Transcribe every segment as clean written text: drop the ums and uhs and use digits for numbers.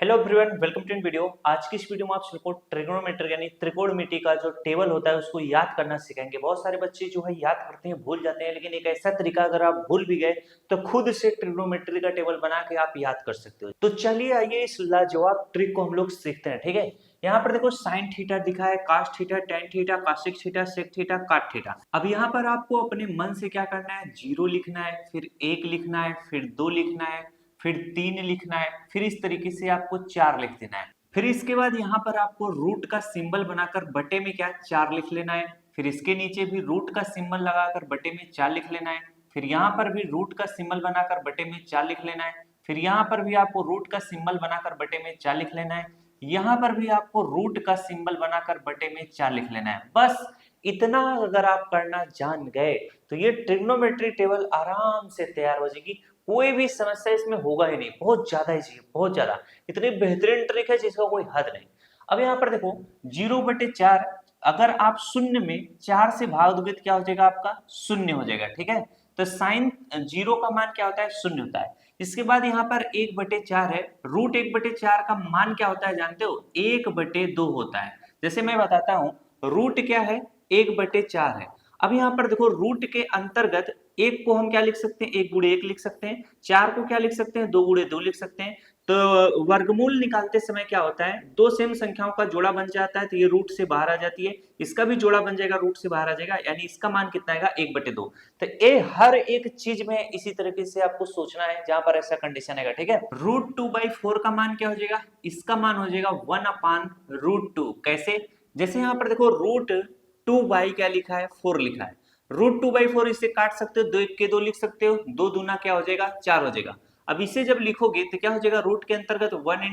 Hello everyone, welcome to video. आज की इस वीडियो में आप सबको ट्रिग्नोमेट्री यानी त्रिकोणमिति का जो टेबल होता है उसको याद करना सिखाएंगे। बहुत सारे बच्चे जो है याद करते हैं भूल जाते हैं, लेकिन एक ऐसा तरीका अगर आप भूल भी गए तो खुद से ट्रिग्नोमेट्री का टेबल बना के आप याद कर सकते हो। तो चलिए आइए इस लाजवाब ट्रिक को हम लोग सीखते हैं। ठीक है, यहाँ पर देखो साइन थीटा दिखा है, cos theta, tan theta, cosec theta, sec theta, cot theta. अब यहाँ पर आपको अपने मन से क्या करना है, जीरो लिखना है, फिर एक लिखना है, फिर दो लिखना है, फिर 3 लिखना है, फिर इस तरीके से आपको 4 लिख देना है। फिर इसके बाद यहाँ पर आपको रूट का सिंबल बनाकर बटे में क्या 4 लिख लेना है। फिर इसके नीचे भी रूट का सिंबल लगाकर बटे में 4 लिख लेना है। फिर यहाँ पर भी रूट का सिंबल बनाकर बटे में 4 लिख लेना है। फिर यहाँ पर भी आपको रूट का सिंबल बनाकर बटे में 4 लिख लेना है। यहाँ पर भी आपको रूट का सिंबल बनाकर बटे में 4 लिख लेना है। बस इतना अगर आप करना जान गए तो ये ट्रिग्नोमेट्री टेबल आराम से तैयार हो जाएगी। कोई भी समस्या इसमें होगा ही नहीं। बहुत ज्यादा इजी है, बहुत ज्यादा। इतनी बेहतरीन ट्रिक है जिसका कोई हद नहीं। अब यहाँ पर देखो 0/4, अगर आप शून्य में 4 से भाग दोगे तो क्या हो जाएगा, आपका शून्य हो जाएगा। ठीक है, तो साइन 0 का मान क्या होता है, शून्य होता है। इसके बाद यहाँ पर 1/4 है, रूट 1/4 का मान क्या होता है जानते हो, 1/2 होता है। जैसे मैं बताता हूँ, रूट क्या है, 1/4 है। अब यहाँ पर देखो रूट के अंतर्गत एक को हम क्या लिख सकते हैं, 1 × 1 लिख सकते हैं। 4 को क्या लिख सकते हैं, 2 × 2 लिख सकते हैं। तो वर्गमूल निकालते समय क्या होता है, दो सेम संख्याओं का जोड़ा बन जाता है, तो ये रूट से बाहर आ जाती है। इसका भी जोड़ा बन जाएगा, रूट से बाहर आ जाएगा, यानी इसका मान कितना आएगा, 1/2। तो ये हर एक चीज में इसी तरीके से आपको सोचना है जहां पर ऐसा कंडीशन आएगा। ठीक है, √2/4 का मान क्या हो जाएगा, इसका मान हो जाएगा 1/√2। कैसे, जैसे यहाँ पर देखो √2 क्या लिखा है, 4 लिखा है। √2/4 इसे काट सकते हो, 2 × 2 लिख सकते हो, 2 दूना क्या हो जाएगा, 4 हो जाएगा। अब इसे जब लिखोगे तो क्या हो जाएगा, रूट के अंतर्गत 1 ×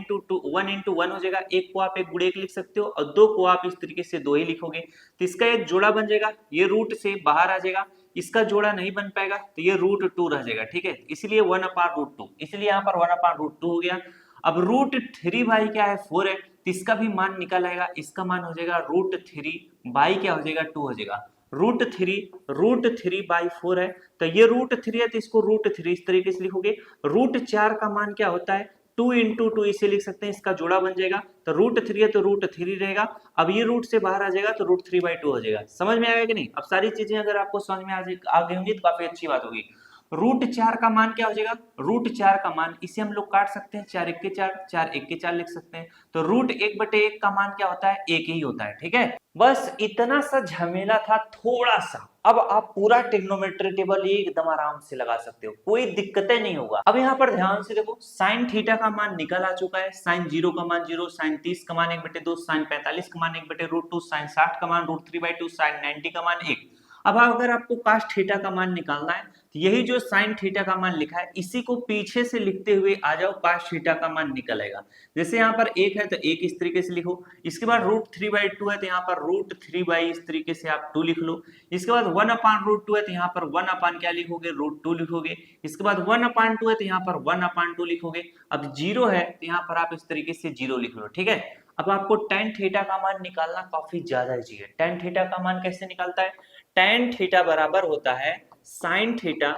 1 हो जाएगा। एक को आप 1 × 1 लिख सकते हो और 2 को आप इस तरीके से 2 ही लिखोगे, तो इसका एक जोड़ा बन जाएगा, ये रूट से बाहर आ जाएगा। इसका जोड़ा नहीं बन पाएगा तो ये √2 रह जाएगा। ठीक है, इसलिए 1/√2, इसलिए यहाँ पर 1/√2 हो गया। अब √3 क्या है, 4 है, तो इसका भी मान निकल आएगा। इसका मान हो जाएगा √3 क्या हो जाएगा, 2 हो जाएगा। √3/4 है, तो ये √3 है, तो इसको √3 इस तरीके से लिखोगे। √4 का मान क्या होता है, 2 × 2 इसे लिख सकते हैं, इसका जोड़ा बन जाएगा। तो √3 है तो √3 रहेगा। अब ये रूट से बाहर आ जाएगा तो √3/2 हो जाएगा। समझ में आएगा कि नहीं। अब सारी चीजें अगर आपको समझ में आ गई होंगी तो काफी अच्छी बात होगी। √4 का मान क्या हो जाएगा, √4 का मान इसे हम लोग काट सकते हैं, 4 × 1 = 4, 4 × 1 = 4 लिख सकते हैं। तो √1/1 का मान क्या होता है, 1 ही होता है। ठीक है, बस इतना सा झमेला था, थोड़ा सा। अब आप पूरा ट्रिग्नोमेट्री टेबल एकदम आराम से लगा सकते हो, कोई दिक्कतें नहीं होगा। अब यहाँ पर ध्यान से देखो, साइन थीटा का मान निकल आ चुका है। साइन 0 का मान 0, साइन 30 का मान 1/2, साइन 45 का मान 1/√2, साइन 60 का मान √3/2, साइन 90 का मान 1। अब अगर आपको कास थीटा का मान निकालना है तो यही जो साइन थीटा का मान लिखा है इसी को पीछे से लिखते हुए आ जाओ, कास थीटा का मान निकल आएगा। जैसे यहाँ पर 1 है तो 1 इस तरीके से लिखो। इसके बाद √3/2 है तो यहाँ पर √3 इस तरीके से आप 2 लिख लो। इसके बाद 1/√2 है तो यहाँ पर 1 क्या लिखोगे, √2 लिखोगे। इसके बाद 1/2 है तो यहाँ पर 1/2 लिखोगे। अब 0 है तो यहाँ पर आप इस तरीके से 0 लिख लो। ठीक है, अब आपको tan थीटा का मान निकालना काफी ज्यादा इजी है। tan थीटा का मान कैसे निकालता है, tan थीटा बराबर होता है sine theta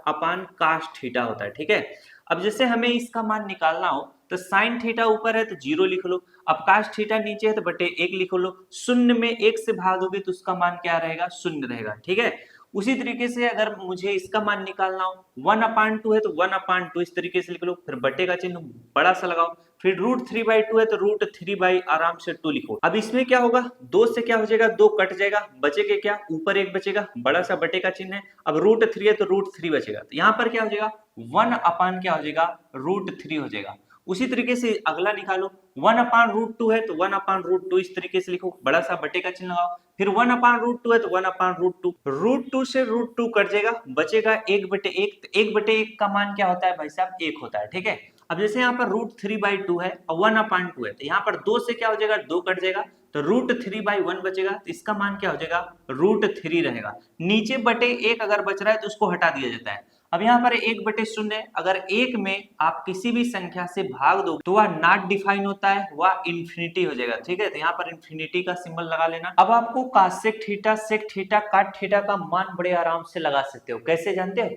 upon cos theta होता है। ठीक है, अब जैसे हमें इसका मान निकालना हो तो साइन थीटा ऊपर है तो 0 लिख लो, अब कास थीटा नीचे है तो बटे 1 लिख लो। शून्य में 1 से भागोगे तो उसका मान क्या रहेगा, 0 रहेगा। ठीक है, उसी तरीके से अगर मुझे इसका मान निकालना हो, 1/2 है तो 1/2 इस तरीके से लिख लो, फिर बटे का चिन्ह बड़ा सा लगाओ। फिर √3/2 है तो √3 आराम से 2 लिखो। अब इसमें क्या होगा, 2 से क्या हो जाएगा, 2 कट जाएगा, बचेगा क्या, ऊपर 1 बचेगा, बड़ा सा बटे का चिन्ह है। अब √3 है तो √3 बचेगा, तो यहाँ पर क्या हो जाएगा, 1 क्या हो जाएगा, √3 हो जाएगा। उसी तरीके से अगला निकालो, 1/√2 है तो 1/√2 इस तरीके से लिखो, बड़ा सा बटे का चिन्ह लगाओ। फिर 1/√2 है तो 1/√2, √2 से √2 कट जाएगा, बचेगा 1/1। तो 1/1 का मान क्या होता है भाई साहब, 1 होता है। ठीक है, अब जैसे यहाँ पर √3/2 है और 1/2 है तो यहाँ पर 2 से क्या हो जाएगा, 2 कट जाएगा, तो √3/1 बचेगा, तो इसका मान क्या हो जाएगा, √3 रहेगा। नीचे बटे 1 अगर बच रहा है तो उसको हटा दिया जाता है। अब यहाँ पर 1/0 है, अगर 1 में आप किसी भी संख्या से भाग दो तो वह नॉट डिफाइन होता है, वह इंफिनिटी हो जाएगा। ठीक है, तो यहाँ पर इंफिनिटी का सिंबल लगा लेना। अब आपको कासेक theta, sec theta, cot theta का मान बड़े आराम से लगा सकते हो। कैसे जानते हो,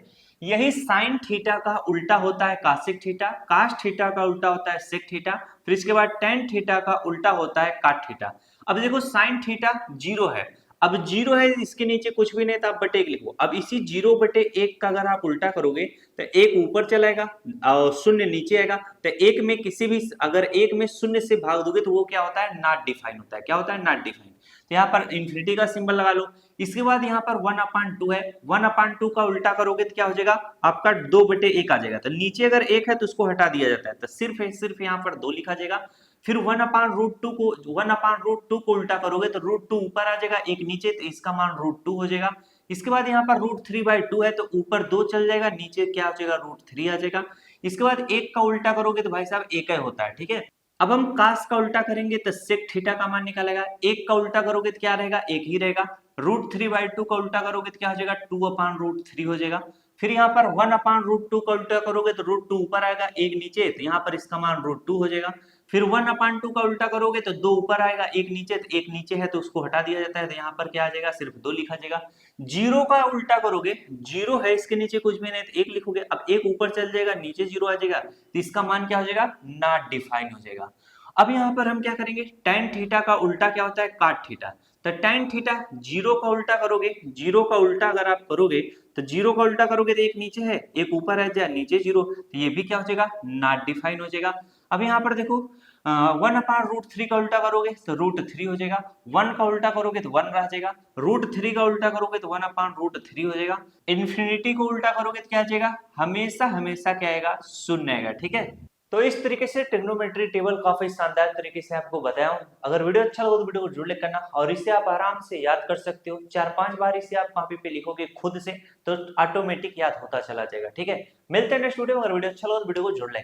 यही साइन थीटा का उल्टा होता है कासिक थीटा, कास थीटा का उल्टा होता है सेक थीटा, फिर इसके बाद टेन थीटा का उल्टा होता है काट थीटा। अब देखो साइन थीटा जीरो है, अब जीरो है इसके नीचे कुछ भी नहीं था, बटे एक लिखो। अब इसी जीरो बटे एक का अगर आप उल्टा करोगे तो एक ऊपर चलाएगा और शून्य नीचे आएगा, तो एक में किसी भी अगर एक में शून्य से भाग दोगे तो वो क्या होता है, नॉट डिफाइन होता है। क्या होता है, नॉट डिफाइन। तो यहाँ पर इंफिनिटी का सिंबल लगा लो। इसके बाद यहाँ पर 1/2 है, 1/2 का उल्टा करोगे तो क्या हो जाएगा आपका 2/1 आ जाएगा। तो नीचे अगर एक है तो उसको हटा दिया जाता है, तो सिर्फ यहाँ पर 2 लिखा जाएगा। फिर 1/√2 को 1/√2 को उल्टा करोगे तो √2 ऊपर आ जाएगा, एक नीचे, तो इसका मान √2 हो जाएगा। इसके बाद यहाँ पर √3/2 है तो ऊपर 2 चल जाएगा, नीचे क्या हो जाएगा √3 आ जाएगा। इसके बाद एक का उल्टा करोगे तो भाई साहब एक ही होता है, ठीक है। अब हम कास का उल्टा करेंगे तो सेक थीटा का मान निकालेगा, एक का उल्टा करोगे तो क्या रहेगा, एक ही रहेगा। √3/2 का उल्टा करोगे तो क्या हो जाएगा, 2/√3 हो जाएगा। फिर यहाँ पर 1/√2 का उल्टा करोगे तो √2 ऊपर आएगा, एक नीचे, तो यहाँ पर इसका मान √2 हो जाएगा। फिर 1/2 का उल्टा करोगे तो 2 ऊपर आएगा, एक नीचे, तो एक नीचे है तो उसको हटा दिया जाता है, तो यहाँ पर क्या आ जाएगा, सिर्फ 2 लिखा जाएगा। जीरो का उल्टा करोगे, जीरो है इसके नीचे कुछ भी नहीं, तो एक लिखोगे। अब एक ऊपर चल जाएगा, नीचे जीरो आ जाएगा, तो इसका मान क्या हो जाएगा, नॉट डिफाइन हो जाएगा। अब यहाँ पर हम क्या करेंगे, tan थीटा का उल्टा क्या होता है, काट थीटा। तो tan थीटा जीरो का उल्टा करोगे, जीरो का उल्टा अगर आप करोगे तो जीरो का उल्टा करोगे तो एक नीचे है, एक ऊपर है, जाए नीचे जीरो, तो ये भी क्या हो जाएगा, नॉट डिफाइन हो जाएगा। अब यहाँ पर देखो 1/√3 का उल्टा करोगे तो √3 हो जाएगा, 1 का उल्टा करोगे तो 1 रह जाएगा, √3 का उल्टा करोगे तो 1/√3 हो जाएगा। इन्फिनिटी को उल्टा करोगे तो क्या आ जाएगा, हमेशा हमेशा क्या आएगा, शून्य आएगा, ठीक है। तो इस तरीके से ट्रिग्नोमेट्री टेबल काफी शानदार तरीके से आपको बताया हूं। अगर वीडियो अच्छा लगा तो वीडियो को जरूर लाइक करना, और इसे आप आराम से याद कर सकते हो। 4-5 बार इसे आप कॉपी पे लिखोगे खुद से तो ऑटोमेटिक याद होता चला जाएगा, ठीक है। मिलते हैं नेक्स्ट वीडियो में। अगर वीडियो अच्छा लगा तो वीडियो को जरूर लाइक